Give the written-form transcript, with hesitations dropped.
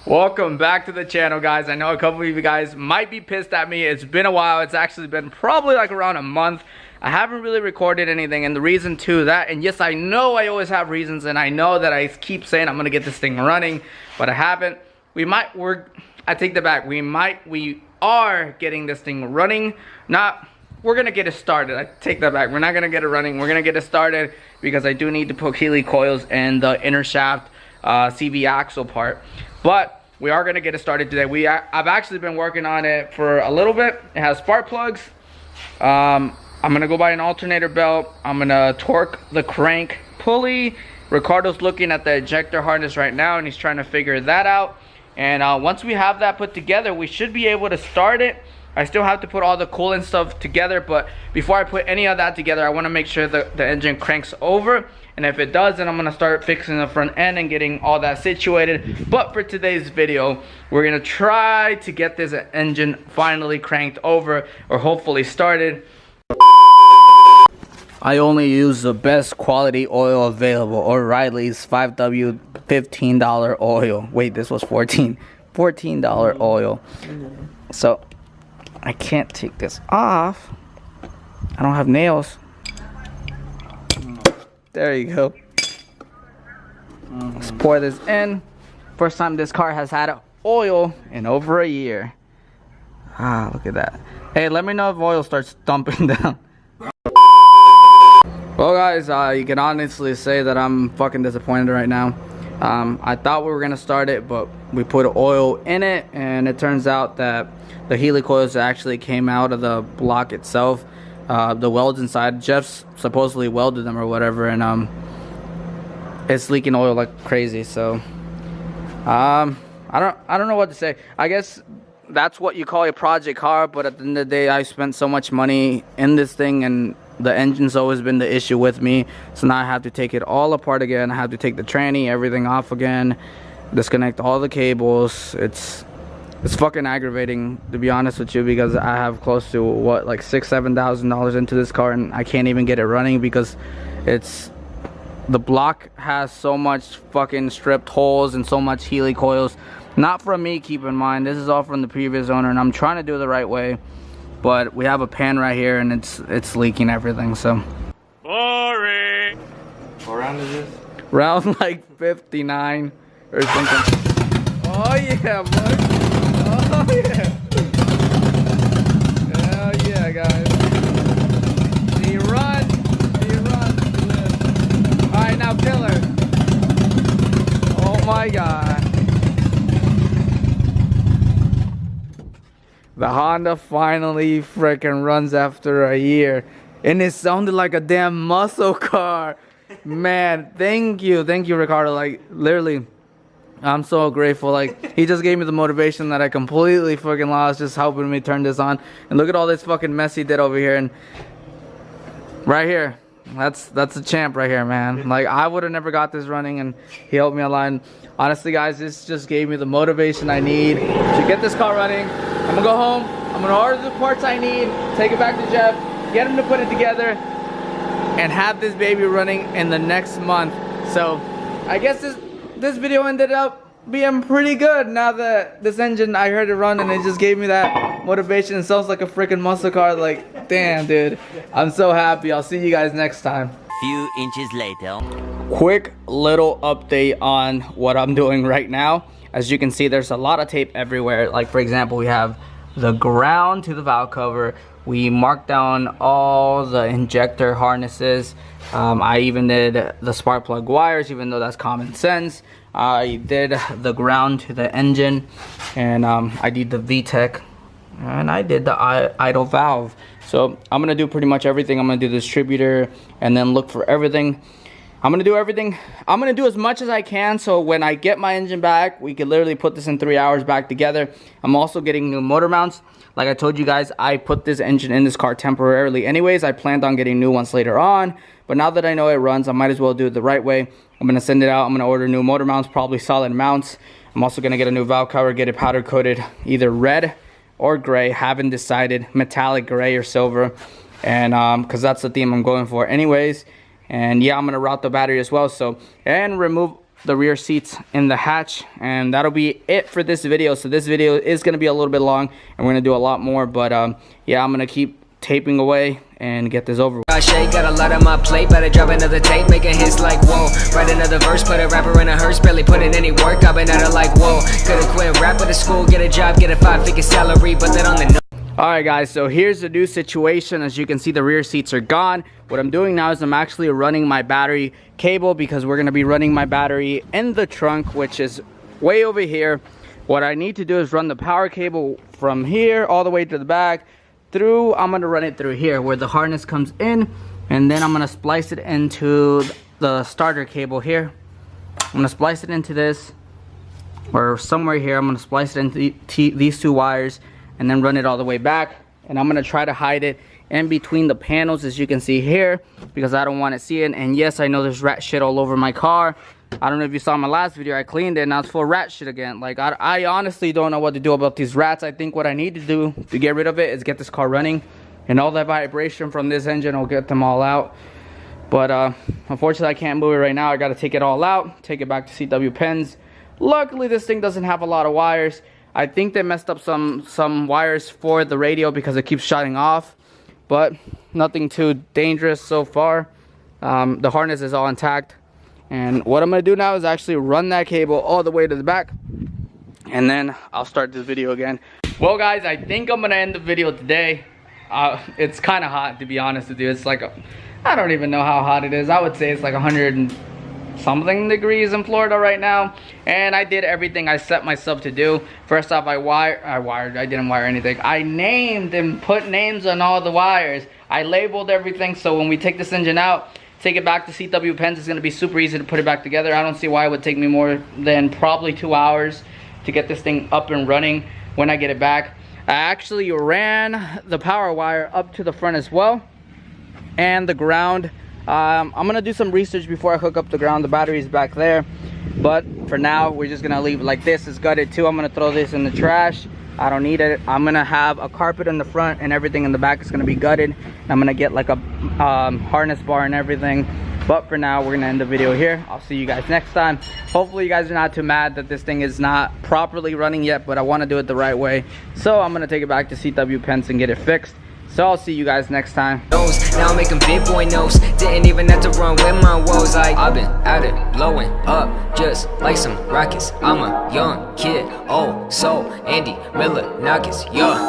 Welcome back to the channel, guys. I know a couple of you guys might be pissed at me. It's been a while. It's actually been probably like around a month. I haven't really recorded anything, and the reason to that, and yes, I know I always have reasons, and I know that I keep saying I'm gonna get this thing running, but I haven't. I take that back. We are getting this thing running. We're gonna get it started. I take that back. We're not gonna get it running. We're gonna get it started because I do need to put Healy coils in the inner shaft CV axle part. But we are gonna get it started today. I've actually been working on it for a little bit. It has spark plugs. I'm gonna go buy an alternator belt. I'm gonna torque the crank pulley. Ricardo's looking at the ejector harness right now, and he's trying to figure that out. And once we have that put together, we should be able to start it. I still have to put all the coolant stuff together, but before I put any of that together, I want to make sure that the engine cranks over. And if it does, then I'm going to start fixing the front end and getting all that situated. But for today's video, we're going to try to get this engine finally cranked over, or hopefully started. I only use the best quality oil available, O'Reilly's 5W $15 oil. Wait, this was $14 oil. So I can't take this off. I don't have nails. There you go. Let's pour this in. First time this car has had oil in over a year. Ah, look at that. Hey, let me know if oil starts dumping down. Well, guys, you can honestly say that I'm fucking disappointed right now. I thought we were gonna start it, but we put oil in it, and it turns out that the Healy coils actually came out of the block itself. The welds inside, Jeff's supposedly welded them or whatever, and it's leaking oil like crazy. So I don't know what to say. I guess that's what you call a project car, but at the end of the day, I spent so much money in this thing, and the engine's always been the issue with me. So now I have to take it all apart again. I have to take the tranny, everything off again, disconnect all the cables. It's fucking aggravating, to be honest with you, because I have close to what, like $6,000-7,000 into this car, and I can't even get it running because the block has so much fucking stripped holes and so much Healy coils. Not from me, keep in mind. This is all from the previous owner, and I'm trying to do it the right way. But we have a pan right here, and it's leaking everything. So boring. What round is this? Round like 59 or something. Oh yeah, boy. Oh yeah. Hell yeah, guys. Do you run? Do you run? Alright, now kill her. Oh my god. The Honda finally freaking runs after a year. And it sounded like a damn muscle car. Man, thank you, Ricardo. Like, literally, I'm so grateful. Like, he just gave me the motivation that I completely fucking lost, just helping me turn this on. And look at all this fucking mess he did over here. And right here, that's a champ right here, man. Like, I would have never got this running, and he helped me a lot. And honestly, guys, this just gave me the motivation I need to get this car running. I'm gonna go home, I'm gonna order the parts I need, take it back to Jeff, get him to put it together, and have this baby running in the next month. So I guess this video ended up being pretty good. Now that this engine, I heard it run, and it just gave me that motivation. It sounds like a freaking muscle car. Like, damn, dude, I'm so happy. I'll see you guys next time. Few inches later. Quick little update on what I'm doing right now. As you can see, there's a lot of tape everywhere. Like, for example, we have the ground to the valve cover. We marked down all the injector harnesses. I even did the spark plug wires, even though that's common sense. I did the ground to the engine, and I did the VTEC, and I did the idle valve. So I'm gonna do pretty much everything. I'm gonna do the distributor and then look for everything. I'm gonna do everything. I'm gonna do as much as I can, so when I get my engine back, we could literally put this in 3 hours back together. I'm also getting new motor mounts. Like I told you guys, I put this engine in this car temporarily anyways. I planned on getting new ones later on, but now that I know it runs, I might as well do it the right way. I'm gonna send it out. I'm gonna order new motor mounts, probably solid mounts. I'm also gonna get a new valve cover, get it powder coated, either red or gray. Haven't decided, metallic gray or silver, and because that's the theme I'm going for anyways. And yeah, I'm gonna route the battery as well, so, and remove the rear seats in the hatch, and that'll be it for this video. So this video is going to be a little bit long, and we're going to do a lot more, but yeah, I'm going to keep taping away and get this over with. Got a lot on my plate, better drop another tape, making hits like whoa. Write another verse, put a rapper in a hearse, barely put in any work. I've been at it like whoa. Could've quit rap at the school, get a job, get a 5-figure salary, but that on the Alright guys, so here's the new situation. As you can see, the rear seats are gone. What I'm doing now is I'm actually running my battery cable, because we're going to be running my battery in the trunk, which is way over here. What I need to do is run the power cable from here all the way to the back through. I'm going to run it through here where the harness comes in, and then I'm going to splice it into the starter cable here. I'm going to splice it into this, or somewhere here. I'm going to splice it into these two wires, and then run it all the way back. And I'm gonna try to hide it in between the panels, as you can see here, because I don't want to see it. And yes, I know there's rat shit all over my car. I don't know if you saw my last video, I cleaned it, and now it's full of rat shit again. Like, I honestly don't know what to do about these rats. I think what I need to do to get rid of it is get this car running, and all that vibration from this engine will get them all out. But unfortunately, I can't move it right now. I got to take it all out, take it back to CW Pens. Luckily, this thing doesn't have a lot of wires. I think they messed up some wires for the radio because it keeps shutting off, but nothing too dangerous so far. The harness is all intact, and what I'm gonna do now is actually run that cable all the way to the back, and then I'll start this video again. Well guys, I think I'm gonna end the video today. It's kind of hot, to be honest with you. It's like I don't even know how hot it is. I would say it's like 100 and something degrees in Florida right now, and I did everything I set myself to do. First off, I didn't wire anything. I named and put names on all the wires. I labeled everything, so when we take this engine out, take it back to CW Pens, it's going to be super easy to put it back together. I don't see why it would take me more than probably 2 hours to get this thing up and running when I get it back. I actually ran the power wire up to the front as well, and the ground. I'm gonna do some research before I hook up the ground. The battery's back there, but for now we're just gonna leave it like this. It's gutted too. I'm gonna throw this in the trash. I don't need it. I'm gonna have a carpet in the front, and everything in the back is gonna be gutted. I'm gonna get like a harness bar and everything, but for now we're gonna end the video here. I'll see you guys next time. Hopefully you guys are not too mad that this thing is not properly running yet, but I want to do it the right way, so I'm gonna take it back to CW Pens and get it fixed. So I'll see you guys next time. now I'm making big boy notes. Didn't even have to run with my woes. Like I've been at it, blowing up just like some rockets. I'm a young kid, oh so Andy Miller knockers, yeah.